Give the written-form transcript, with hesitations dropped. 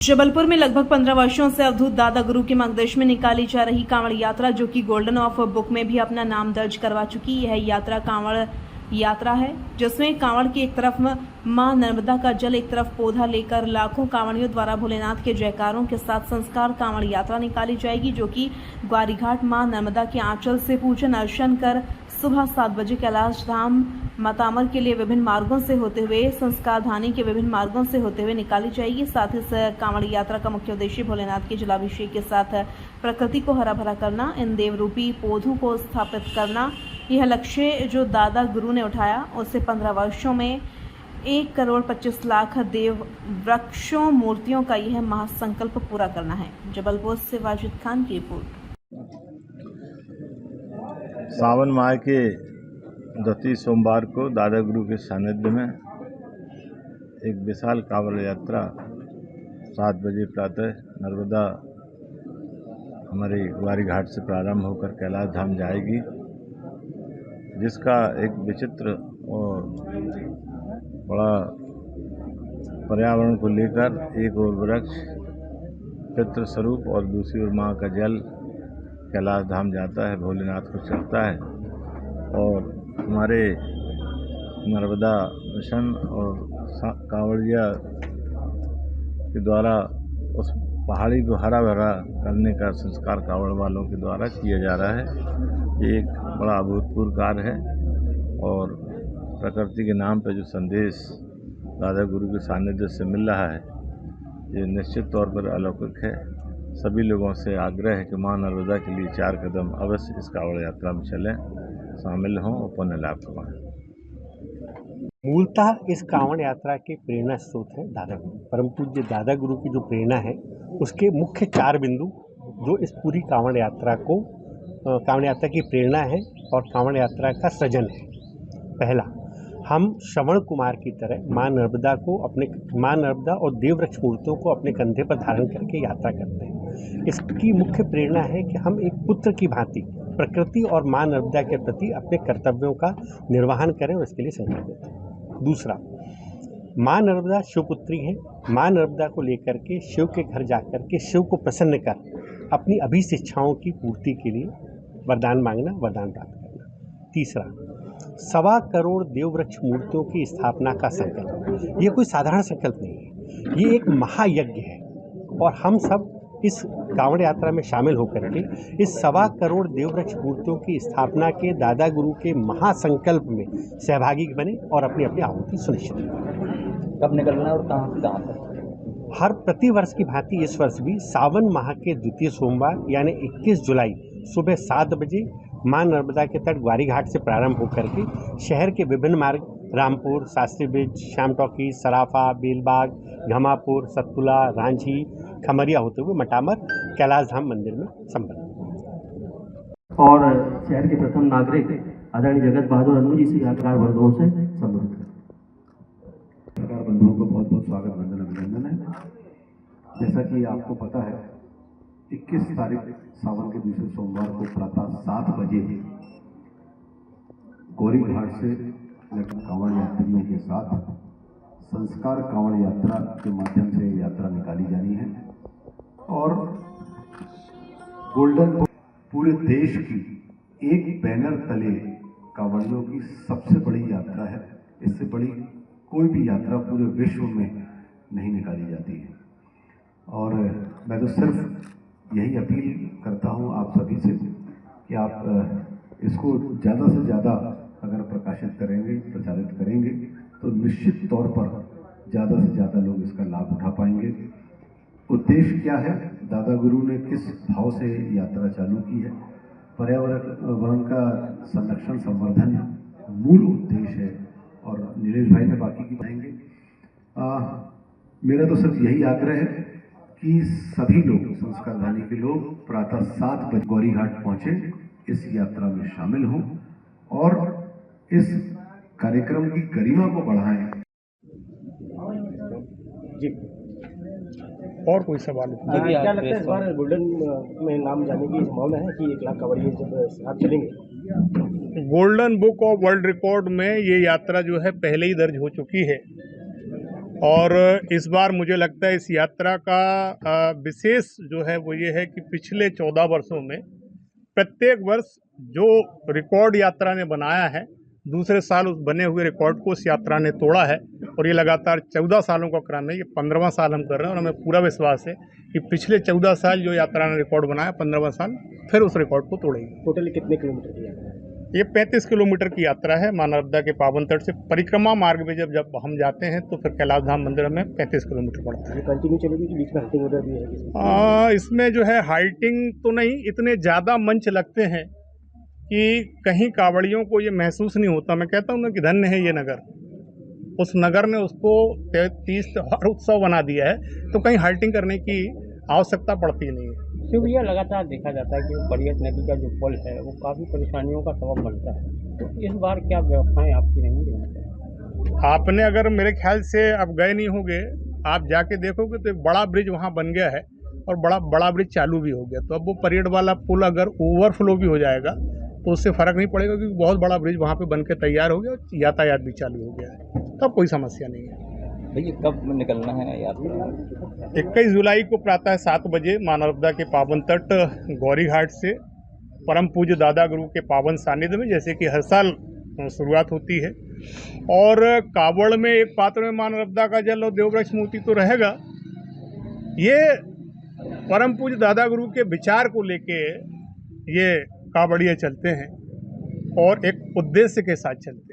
जबलपुर में लगभग 15 वर्षों से अवधूत दादा गुरु के मार्गदर्शन में निकाली जा रही कांवड़ यात्रा, जो कि गोल्डन ऑफ बुक में भी अपना नाम दर्ज करवा चुकी है। यह यात्रा कांवड़ यात्रा है, जिसमें कांवड़ की एक तरफ मां नर्मदा का जल, एक तरफ पौधा लेकर लाखों कांवड़ियों द्वारा भोलेनाथ के जयकारों के साथ संस्कार कांवड़ यात्रा निकाली जाएगी, जो कि ग्वारीघाट मां नर्मदा के आंचल से पूजन अर्चन कर सुबह 7 बजे कैलाश धाम मातामर के लिए विभिन्न मार्गों से होते हुए संस्कार धानी के विभिन्न मार्गों से होते हुए निकाली जाएगी। साथ ही इस कांवड़ यात्रा का मुख्य उद्देश्य भोलेनाथ के जलाभिषेक के साथ प्रकृति को हरा भरा करना, इन देवरूपी पौधों को स्थापित करना। यह लक्ष्य जो दादा गुरु ने उठाया, उससे 15 वर्षों में 1,25,00,000 देव वृक्षों मूर्तियों का यह महासंकल्प पूरा करना है। जबलपुर से वाजिद खान की रिपोर्ट। सावन माह के द्वितीय सोमवार को दादा गुरु के सानिध्य में एक विशाल कांवड़ यात्रा 7 बजे प्रातः नर्मदा हमारे ग्वारी घाट से प्रारंभ होकर कैलाश धाम जाएगी, जिसका एक विचित्र और बड़ा पर्यावरण को लेकर एक और वृक्ष पितृ स्वरूप और दूसरी ओर माँ का जल कैलाश धाम जाता है, भोलेनाथ को चढ़ता है। और हमारे नर्मदा मिशन और कांवड़िया के द्वारा उस पहाड़ी को हरा भरा करने का संस्कार कांवड़ वालों के द्वारा किया जा रहा है। ये एक बड़ा अभूतपूर्व कार्य है और प्रकृति के नाम पर जो संदेश दादा गुरु के सानिध्य से मिल रहा है, ये निश्चित तौर पर अलौकिक है। सभी लोगों से आग्रह है कि मां नर्मदा के लिए 4 कदम अवश्य इस कांवड़ यात्रा में चलें, शामिल हों और पुण्य लाभ कमाएं। मूलतः इस कांवड़ यात्रा के प्रेरणा स्रोत है दादा गुरु। परम पूज्य दादा गुरु की जो प्रेरणा है, उसके मुख्य 4 बिंदु जो इस पूरी कांवड़ यात्रा की प्रेरणा है और कांवड़ यात्रा का सृजन है। पहला, हम श्रवण कुमार की तरह मां नर्मदा और देववृक्ष मूर्तियों को अपने कंधे पर धारण करके यात्रा करते हैं। इसकी मुख्य प्रेरणा है कि हम एक पुत्र की भांति प्रकृति और मां नर्मदा के प्रति अपने कर्तव्यों का निर्वहन करें और इसके लिए संकल्प लेते हैं। दूसरा, मां नर्मदा शिवपुत्री हैं। मां नर्मदा को लेकर के शिव के घर जाकर के शिव को प्रसन्न कर अपनी अभीष्ट इच्छाओं की पूर्ति के लिए वरदान मांगना, वरदान प्राप्त करना। तीसरा, 1.25 करोड़ देववृक्ष मूर्तियों की स्थापना का संकल्प। ये कोई साधारण संकल्प नहीं है, ये एक महायज्ञ है और हम सब इस कांवड़ यात्रा में शामिल होकर के इस 1.25 करोड़ देववृक्ष मूर्तियों की स्थापना के दादा गुरु के महासंकल्प में सहभागी बने और अपनी अपनी आहुति सुनिश्चित करें। कब निकलना और कहाँ से कहाँ तक? हर प्रतिवर्ष की भांति इस वर्ष भी सावन माह के द्वितीय सोमवार यानी 21 जुलाई सुबह 7 बजे मां नर्मदा के तट ग्वारी घाट से प्रारंभ होकर के शहर के विभिन्न मार्ग रामपुर, शास्त्री ब्रिज, श्याम टॉकी, सराफा, बेलबाग, घमापुर, सतपुला, रांझी, खमरिया होते हुए मटामर कैलाश धाम मंदिर में संपन्न। और शहर के प्रथम नागरिक आदरणीय जगत बहादुर अन्नू जी से यात्राकार बंधुओं से संबोधित करें। यात्राकार बंधुओं को बहुत बहुत स्वागत, वंदन, अभिनंदन है। जैसा कि आपको पता है, 21 तारीख सावन के दूसरे सोमवार को प्रातः 7 बजे गौरी घाट से कांवड़ यात्रियों के साथ संस्कार कांवड़ यात्रा के माध्यम से यात्रा निकाली जानी है और गोल्डन पूरे देश की एक बैनर तले कांवड़ियों की सबसे बड़ी यात्रा है। इससे बड़ी कोई भी यात्रा पूरे विश्व में नहीं निकाली जाती है और मैं तो सिर्फ यही अपील करता हूं आप सभी से कि आप इसको ज़्यादा से ज़्यादा अगर प्रकाशित करेंगे, प्रचारित करेंगे, तो निश्चित तौर पर ज़्यादा से ज़्यादा लोग इसका लाभ उठा पाएंगे। उद्देश्य क्या है, दादा गुरु ने किस भाव से यात्रा चालू की है, पर्यावरण का संरक्षण संवर्धन मूल उद्देश्य है और नीलेश भाई ने बाकी की बताएंगे। मेरा तो सिर्फ यही आग्रह है कि सभी लोग, संस्कारधानी के लोग प्रातः 7 बजे गौरी घाट पहुंचे, इस यात्रा में शामिल हों और इस कार्यक्रम की गरिमा को बढ़ाएं। जी, और कोई सवाल? क्या लगता है इस बार गोल्डन में नाम जाने की संभावना है कि 1 लाख कांवड़िए जब साथ चलेंगे? Golden book of world record में ये यात्रा जो है पहले ही दर्ज हो चुकी है और इस बार मुझे लगता है इस यात्रा का विशेष जो है वो ये है कि पिछले 14 वर्षों में प्रत्येक वर्ष जो रिकॉर्ड यात्रा ने बनाया है, दूसरे साल उस बने हुए रिकॉर्ड को उस यात्रा ने तोड़ा है और ये लगातार 14 सालों का क्रम है। ये 15वां साल हम कर रहे हैं और हमें पूरा विश्वास है कि पिछले 14 साल जो यात्रा ने रिकॉर्ड बनाया, 15वां साल फिर उस रिकॉर्ड को तोड़ेगी। टोटल कितने किलोमीटर की यात्रा है? ये 35 किलोमीटर की यात्रा है। माँ नर्मदा के पावन तट से परिक्रमा मार्ग में जब हम जाते हैं तो फिर कैलाश धाम मंदिर में 35 किलोमीटर पड़ता है। ये कंटिन्यू चलेगी कि बीच में हाइटिंग वगैरह भी है? इसमें जो है हाइटिंग तो नहीं, इतने ज़्यादा मंच लगते हैं कि कहीं कांवड़ियों को ये महसूस नहीं होता। मैं कहता हूँ ना कि धन्य है ये नगर, उस नगर ने उसको 33 त्योहार उत्सव बना दिया है, तो कहीं हाइटिंग करने की आवश्यकता पड़ती नहीं है। शिव भैया, लगातार देखा जाता है कि बड़ियत नदी का जो पुल है वो काफ़ी परेशानियों का सबब बनता है, तो इस बार क्या व्यवस्थाएं आपकी रहेंगी? आपने अगर मेरे ख्याल से अब गए नहीं होंगे, आप जाके देखोगे तो एक बड़ा ब्रिज वहाँ बन गया है और बड़ा ब्रिज चालू भी हो गया। तो अब वो परेड वाला पुल अगर ओवरफ्लो भी हो जाएगा तो उससे फ़र्क नहीं पड़ेगा, क्योंकि बहुत बड़ा ब्रिज वहाँ पे बन के तैयार हो गया और यातायात भी चालू हो गया है, तब कोई समस्या नहीं है। भैया, कब निकलना है यात्रा? 21 जुलाई को प्रातः 7 बजे माँ नर्मदा के पावन तट गौरी घाट से परम पूज्य दादा गुरु के पावन सानिध्य में, जैसे कि हर साल शुरुआत होती है, और कावड़ में एक पात्र में माँ नर्मदा का जल और देववृक्ष मूर्ति तो रहेगा। ये परम पूज्य दादा गुरु के विचार को लेके ये कावड़िए चलते हैं और एक उद्देश्य के साथ चलते हैं।